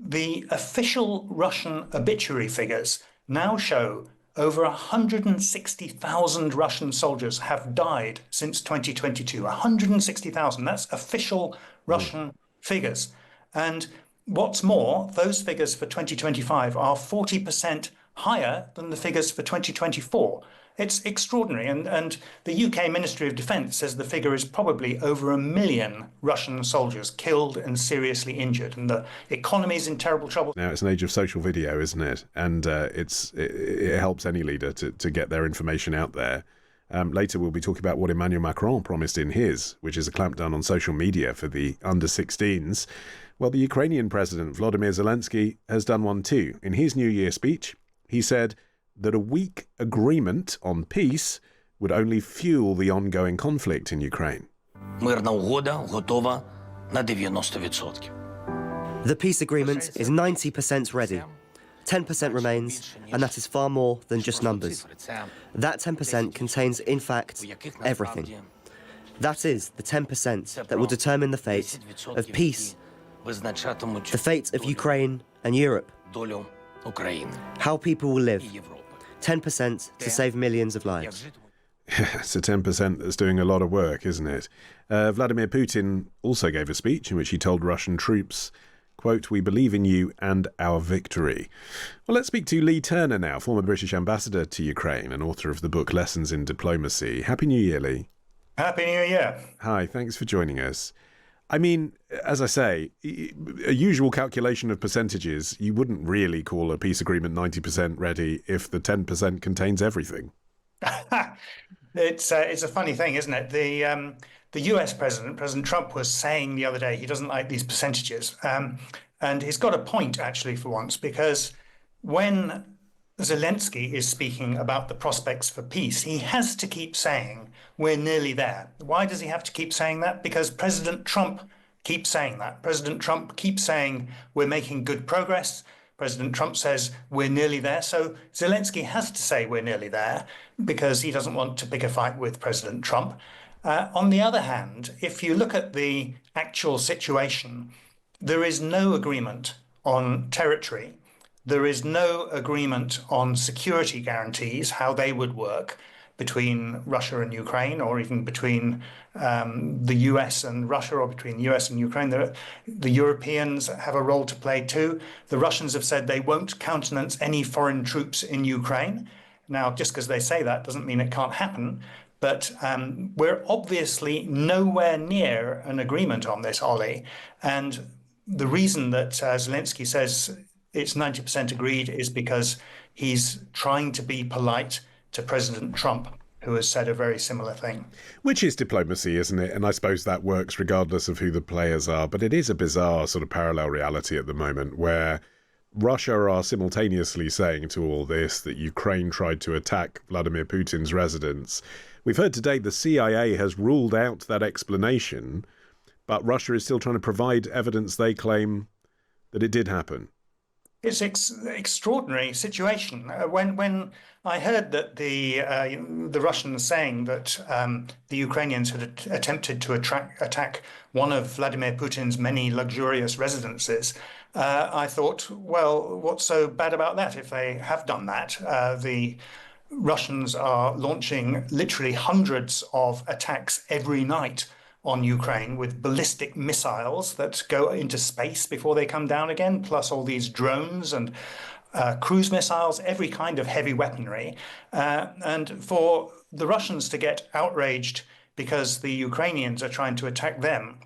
the official Russian obituary figures now show over 160,000 Russian soldiers have died since 2022. 160,000. That's official Russian figures. And what's more, those figures for 2025 are 40% higher than the figures for 2024. It's extraordinary. And the UK Ministry of Defence says the figure is probably over 1 million Russian soldiers killed and seriously injured. And the economy is in terrible trouble. Now, it's an age of social video, isn't it? And it helps any leader to get their information out there. Later, we'll be talking about what Emmanuel Macron promised in his, which is a clampdown on social media for the under-16s. Well, the Ukrainian president, Volodymyr Zelensky, has done one too. In his New Year speech, he said that a weak agreement on peace would only fuel the ongoing conflict in Ukraine. Мирна угода готова на 90%. The peace agreement is 90% ready. 10% remains, and that is far more than just numbers. That 10% contains, in fact, everything. That is the 10% that will determine the fate of peace, the fate of Ukraine and Europe, how people will live. 10% to save millions of lives. It's a 10% that's doing a lot of work, isn't it? Vladimir Putin also gave a speech in which he told Russian troops, quote, "We believe in you and our victory." Well, let's speak to Leigh Turner now, former British ambassador to Ukraine and author of the book Lessons in Diplomacy. Happy New Year, Leigh. Happy New Year. Hi, thanks for joining us. I mean, as I say, a usual calculation of percentages, you wouldn't really call a peace agreement 90% ready if the 10% contains everything. It's a funny thing, isn't it? The US President Trump, was saying the other day he doesn't like these percentages. And he's got a point, actually, for once, because when Zelensky is speaking about the prospects for peace, he has to keep saying we're nearly there. Why does he have to keep saying that? Because President Trump keeps saying that. President Trump keeps saying we're making good progress. President Trump says we're nearly there. So Zelensky has to say we're nearly there because he doesn't want to pick a fight with President Trump. On the other hand, if you look at the actual situation, there is no agreement on territory. There is no agreement on security guarantees, how they would work between Russia and Ukraine, or even between the US and Russia, or between the US and Ukraine. The Europeans have a role to play too. The Russians have said they won't countenance any foreign troops in Ukraine. Now, just because they say that doesn't mean it can't happen. But we're obviously nowhere near an agreement on this, Ollie. And the reason that Zelensky says it's 90% agreed is because he's trying to be polite to President Trump, who has said a very similar thing. Which is diplomacy, isn't it? And I suppose that works regardless of who the players are. But it is a bizarre sort of parallel reality at the moment where Russia are simultaneously saying to all this that Ukraine tried to attack Vladimir Putin's residence. We've heard today the CIA has ruled out that explanation, but Russia is still trying to provide evidence they claim that it did happen. It's an extraordinary situation. When I heard that the Russians saying that the Ukrainians had attempted to attack one of Vladimir Putin's many luxurious residences, I thought, well, what's so bad about that if they have done that? The Russians are launching literally hundreds of attacks every night on Ukraine with ballistic missiles that go into space before they come down again, plus all these drones and cruise missiles, every kind of heavy weaponry. And for the Russians to get outraged because the Ukrainians are trying to attack them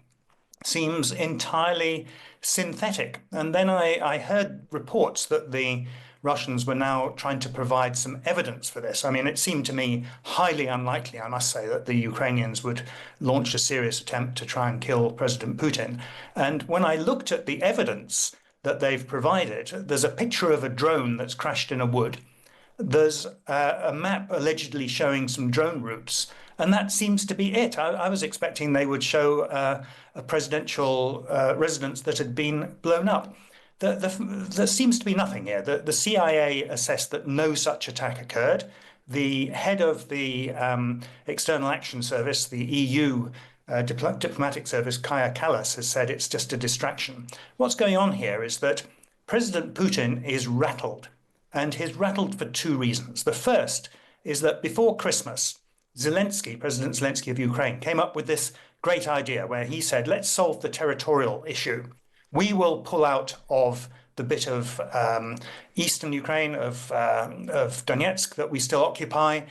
seems entirely synthetic. And then I heard reports that the Russians were now trying to provide some evidence for this. I mean, it seemed to me highly unlikely, I must say, that the Ukrainians would launch a serious attempt to try and kill President Putin. And when I looked at the evidence that they've provided, there's a picture of a drone that's crashed in a wood. There's a map allegedly showing some drone routes, and that seems to be it. I was expecting they would show a presidential residence that had been blown up. There seems to be nothing here. The CIA assessed that no such attack occurred. The head of the External Action Service, the EU diplomatic service, Kaja Kallas, has said it's just a distraction. What's going on here is that President Putin is rattled, and he's rattled for two reasons. The first is that before Christmas, President Zelensky of Ukraine, came up with this great idea where he said, let's solve the territorial issue. We will pull out of the bit of eastern Ukraine, of Donetsk, that we still occupy,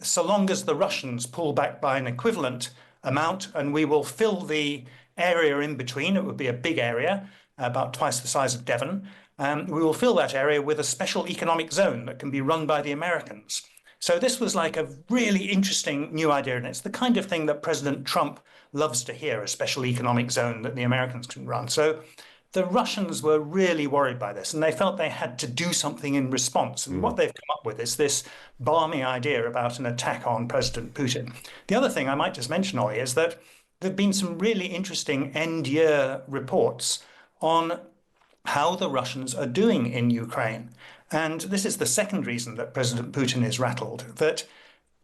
so long as the Russians pull back by an equivalent amount, and we will fill the area in between. It would be a big area, about twice the size of Devon. We will fill that area with a special economic zone that can be run by the Americans. So this was like a really interesting new idea, and it's the kind of thing that President Trump loves to hear, a special economic zone that the Americans can run. So the Russians were really worried by this, and they felt they had to do something in response. And what they've come up with is this balmy idea about an attack on President Putin. The other thing I might just mention, Ollie, is that there have been some really interesting end-year reports on how the Russians are doing in Ukraine. And this is the second reason that President Putin is rattled, that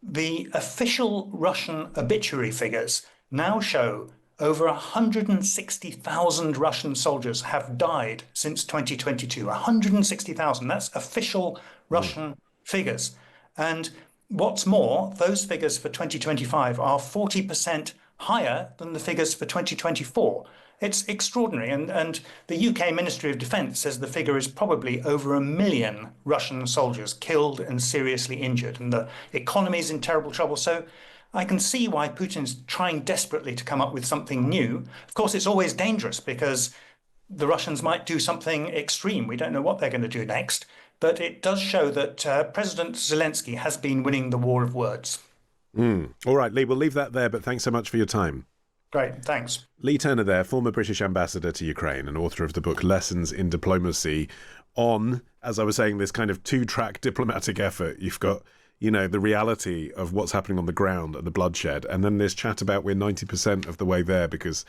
the official Russian obituary figures now show over 160,000 Russian soldiers have died since 2022. 160,000, that's official Russian figures. And what's more, those figures for 2025 are 40% higher than the figures for 2024. It's extraordinary. And the UK Ministry of Defence says the figure is probably over 1 million Russian soldiers killed and seriously injured. And the economy is in terrible trouble. So I can see why Putin's trying desperately to come up with something new. Of course, it's always dangerous because the Russians might do something extreme. We don't know what they're going to do next. But it does show that President Zelensky has been winning the war of words. All right, Leigh, we'll leave that there, but thanks so much for your time. Great, thanks. Leigh Turner there, former British ambassador to Ukraine and author of the book Lessons in Diplomacy on, as I was saying, this kind of two-track diplomatic effort. You've got, you know, the reality of what's happening on the ground and the bloodshed, and then this chat about we're 90% of the way there because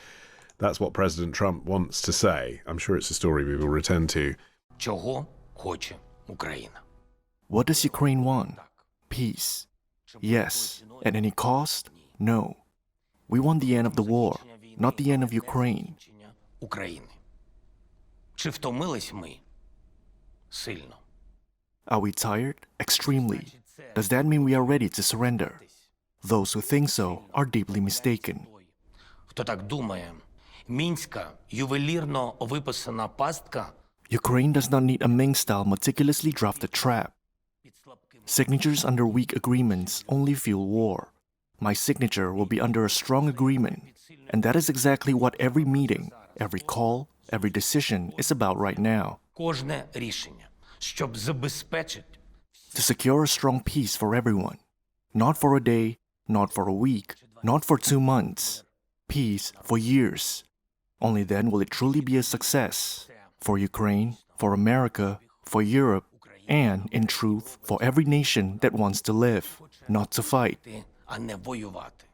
that's what President Trump wants to say. I'm sure it's a story we will return to. Чого хоче Україна? What does Ukraine want? Peace. Yes. At any cost? No. We want the end of the war, not the end of Ukraine. України. Чи втомились ми? Сильно. Are we tired? Extremely. Does that mean we are ready to surrender? Those who think so are deeply mistaken. Хто так думає? Мінська ювелірно виписана пастка. Ukraine does not need a Ming-style meticulously drafted trap. Signatures under weak agreements only fuel war. My signature will be under a strong agreement, and that is exactly what every meeting, every call, every decision is about right now. Кожне рішення, щоб забезпечити To secure a strong peace for everyone. Not for a day, not for a week, not for 2 months. Peace for years. Only then will it truly be a success. For Ukraine, for America, for Europe, and, in truth, for every nation that wants to live, not to fight. а не воювати.